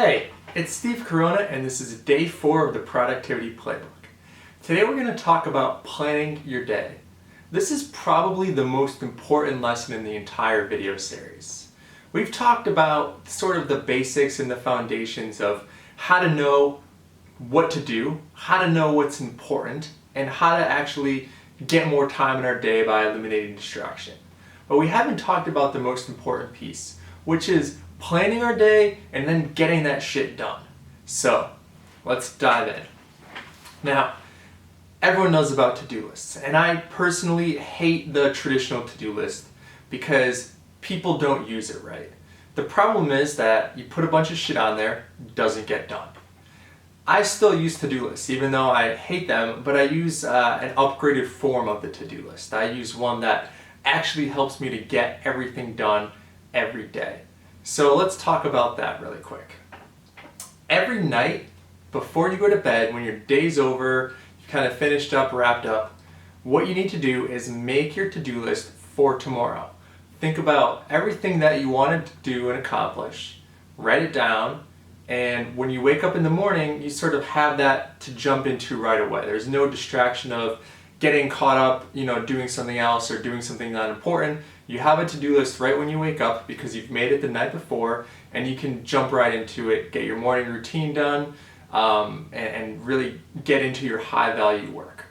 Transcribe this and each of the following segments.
Hey, it's Steve Corona and this is day 4 of the Productivity Playbook. Today we're going to talk about planning your day. This is probably the most important lesson in the entire video series. We've talked about sort of the basics and the foundations of how to know what to do, how to know what's important, and how to actually get more time in our day by eliminating distraction. But we haven't talked about the most important piece, which is planning our day and then getting that shit done. So, let's dive in. Now, everyone knows about to-do lists, and I personally hate the traditional to-do list because people don't use it right. The problem is that you put a bunch of shit on there, it doesn't get done. I still use to-do lists, even though I hate them, but I use an upgraded form of the to-do list. I use one that actually helps me to get everything done every day. So let's talk about that really quick. Every night, before you go to bed, when your day's over, you've kind of finished up, wrapped up, what you need to do is make your to-do list for tomorrow. Think about everything that you wanted to do and accomplish, write it down, and when you wake up in the morning, you sort of have that to jump into right away. There's no distraction of getting caught up, doing something else or doing something not important. You have a to-do list right when you wake up because you've made it the night before, and you can jump right into it, get your morning routine done, and really get into your high-value work.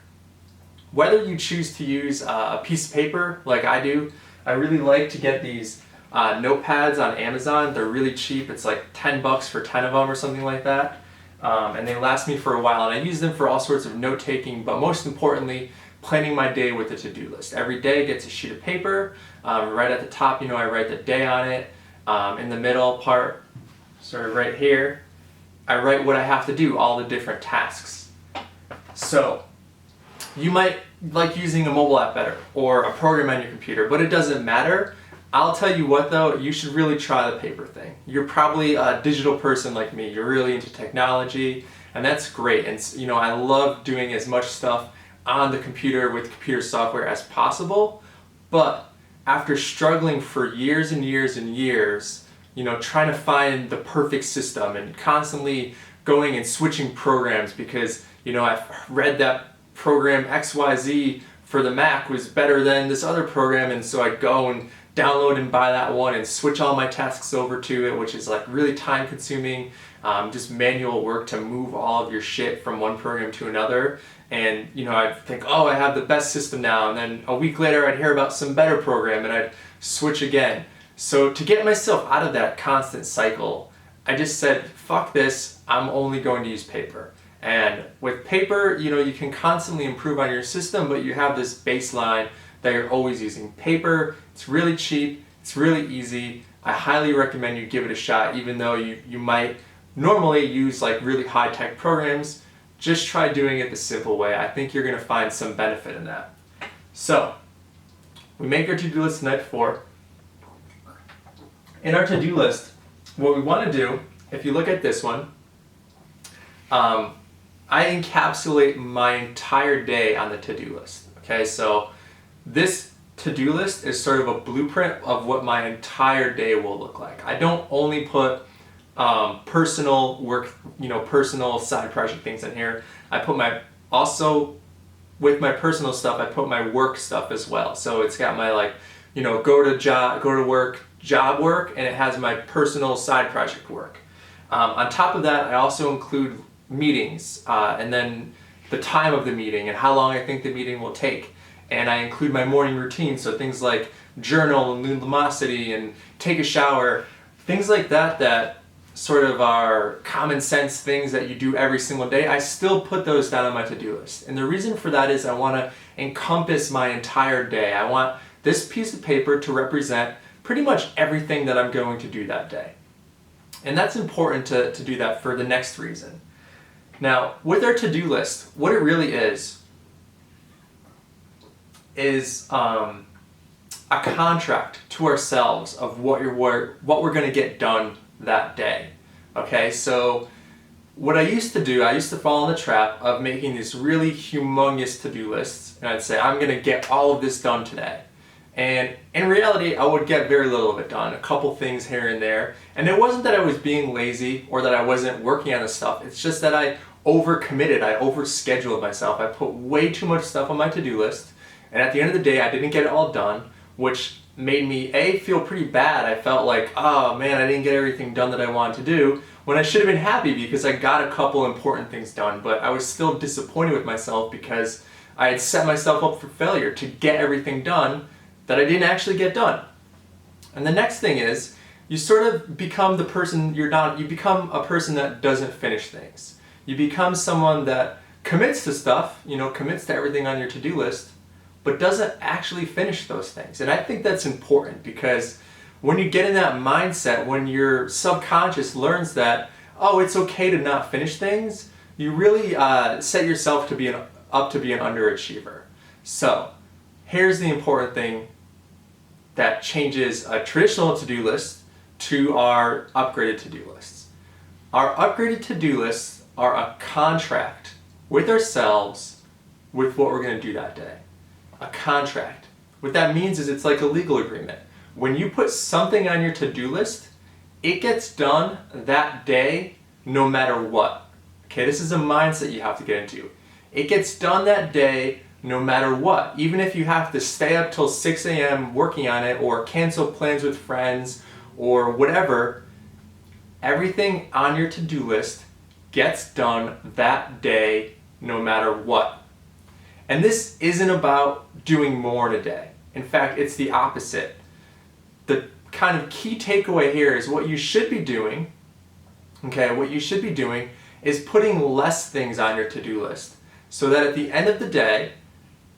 Whether you choose to use a piece of paper like I do, I really like to get these notepads on Amazon. They're really cheap. It's like 10 bucks for 10 of them or something like that. And they last me for a while, and I use them for all sorts of note-taking, but most importantly, planning my day with a to-do list. Every day gets a sheet of paper. Right at the top, I write the day on it. In the middle part, sort of right here, I write what I have to do, all the different tasks. So, you might like using a mobile app better, or a program on your computer, but it doesn't matter. I'll tell you what though, you should really try the paper thing. You're probably a digital person like me. You're really into technology, and that's great. And I love doing as much stuff on the computer with computer software as possible, but after struggling for years and years and years, trying to find the perfect system and constantly going and switching programs because, I've read that program XYZ for the Mac was better than this other program, and so I'd go and download and buy that one and switch all my tasks over to it, which is like really time consuming, just manual work to move all of your shit from one program to another. And I'd think, oh, I have the best system now, and then a week later I'd hear about some better program and I'd switch again. So to get myself out of that constant cycle, I just said, fuck this, I'm only going to use paper. And with paper, you can constantly improve on your system, but you have this baseline that you're always using. Paper, it's really cheap, it's really easy. I highly recommend you give it a shot, even though you might normally use like really high-tech programs. Just try doing it the simple way. I think you're going to find some benefit in that. So, we make our to-do list the night before. In our to-do list, what we want to do, if you look at this one, I encapsulate my entire day on the to-do list. Okay, so this to-do list is sort of a blueprint of what my entire day will look like. I don't only put personal work, personal side project things in here. I put with my personal stuff, I put my work stuff as well. So it's got my go to work, job work, and it has my personal side project work. On top of that, I also include meetings, and then the time of the meeting and how long I think the meeting will take. And I include my morning routine, so things like journal and luminosity and take a shower, things like that sort of are common sense things that you do every single day. I still put those down on my to-do list. And the reason for that is I want to encompass my entire day. I want this piece of paper to represent pretty much everything that I'm going to do that day. And that's important to do that for the next reason. Now, with our to-do list, what it really is a contract to ourselves of what we're going to get done that day. Okay, so what I used to fall in the trap of making these really humongous to-do lists, and I'd say, I'm going to get all of this done today. And in reality, I would get very little of it done, a couple things here and there. And it wasn't that I was being lazy or that I wasn't working on the stuff. It's just that I overcommitted, I overscheduled myself. I put way too much stuff on my to-do list. And at the end of the day, I didn't get it all done, which made me feel pretty bad. I felt like, oh man, I didn't get everything done that I wanted to do, when I should have been happy because I got a couple important things done. But I was still disappointed with myself because I had set myself up for failure to get everything done that I didn't actually get done. And the next thing is, you sort of become the person you're not. You become a person that doesn't finish things. You become someone that commits to stuff, commits to everything on your to-do list, but doesn't actually finish those things. And I think that's important because when you get in that mindset, when your subconscious learns that, oh, it's okay to not finish things, you really set yourself to be up to be an underachiever. So here's the important thing that changes a traditional to-do list to our upgraded to-do lists. Our upgraded to-do lists are a contract with ourselves with what we're going to do that day. A contract. What that means is it's like a legal agreement. When you put something on your to-do list, it gets done that day no matter what. Okay, this is a mindset you have to get into. It gets done that day no matter what. Even if you have to stay up till 6 a.m. working on it or cancel plans with friends or whatever, everything on your to-do list gets done that day no matter what. And this isn't about doing more in a day. In fact, it's the opposite. The kind of key takeaway here is what you should be doing, is putting less things on your to-do list so that at the end of the day,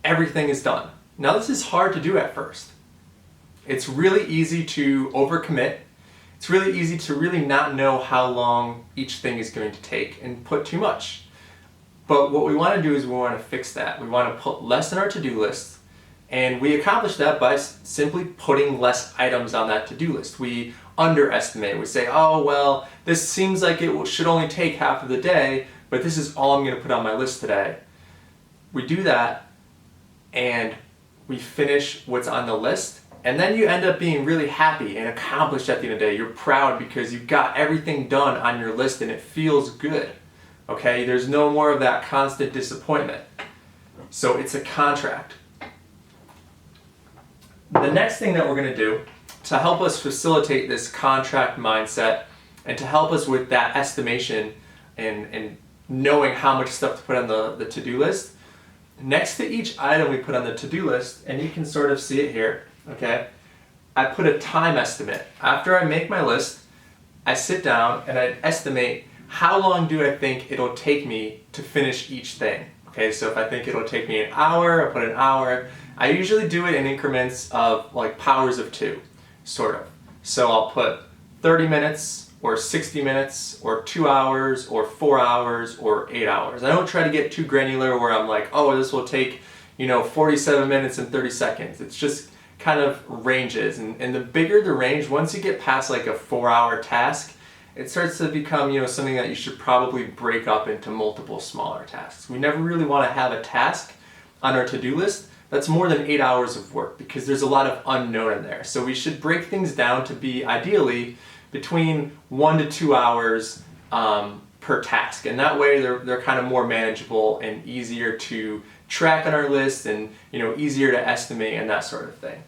everything is done. Now, this is hard to do at first. It's really easy to overcommit. It's really easy to really not know how long each thing is going to take and put too much. But what we want to do is we want to fix that. We want to put less in our to-do list, and we accomplish that by simply putting less items on that to-do list. We underestimate. We say, oh, well, this seems like it should only take half of the day, but this is all I'm going to put on my list today. We do that, and we finish what's on the list, and then you end up being really happy and accomplished at the end of the day. You're proud because you got everything done on your list and it feels good. Okay, there's no more of that constant disappointment. So it's a contract. The next thing that we're going to do to help us facilitate this contract mindset and to help us with that estimation and knowing how much stuff to put on the to-do list, next to each item we put on the to-do list, and you can sort of see it here, okay, I put a time estimate. After I make my list, I sit down and I estimate how long do I think it'll take me to finish each thing. Okay, so if I think it'll take me an hour, I put an hour. I usually do it in increments of like powers of 2, sort of. So I'll put 30 minutes or 60 minutes or 2 hours or 4 hours or 8 hours. I don't try to get too granular where I'm like, oh, this will take 47 minutes and 30 seconds. It's just kind of ranges, and the bigger the range, once you get past like a 4-hour task, it starts to become something that you should probably break up into multiple smaller tasks. We never really want to have a task on our to-do list that's more than 8 hours of work because there's a lot of unknown in there. So we should break things down to be ideally between 1 to 2 hours per task, and that way they're kind of more manageable and easier to track on our list and easier to estimate and that sort of thing.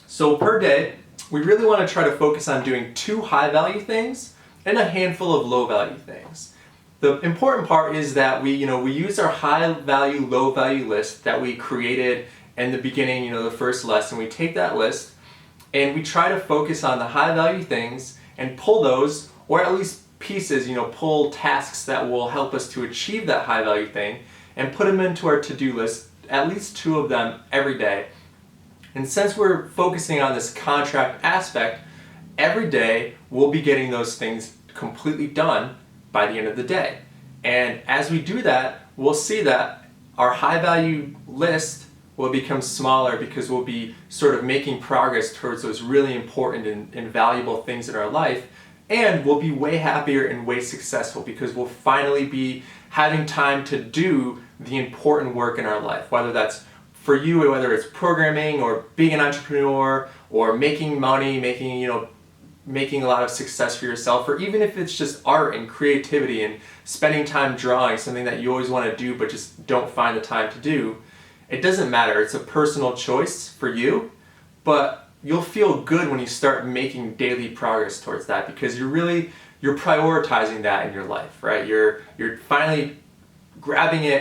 So per day, we really want to try to focus on doing 2 high-value things and a handful of low-value things. The important part is that we use our high-value, low-value list that we created in the beginning, the first lesson. We take that list and we try to focus on the high-value things and pull those, or at least pieces, pull tasks that will help us to achieve that high-value thing and put them into our to-do list, at least 2 of them every day. And since we're focusing on this contract aspect, every day we'll be getting those things completely done by the end of the day. And as we do that, we'll see that our high value list will become smaller because we'll be sort of making progress towards those really important and valuable things in our life, and we'll be way happier and way successful because we'll finally be having time to do the important work in our life, whether that's for you, whether it's programming or being an entrepreneur or making money, making a lot of success for yourself, or even if it's just art and creativity and spending time drawing, something that you always want to do but just don't find the time to do. It doesn't matter. It's a personal choice for you, but you'll feel good when you start making daily progress towards that, because you're prioritizing that in your life, right? You're finally grabbing it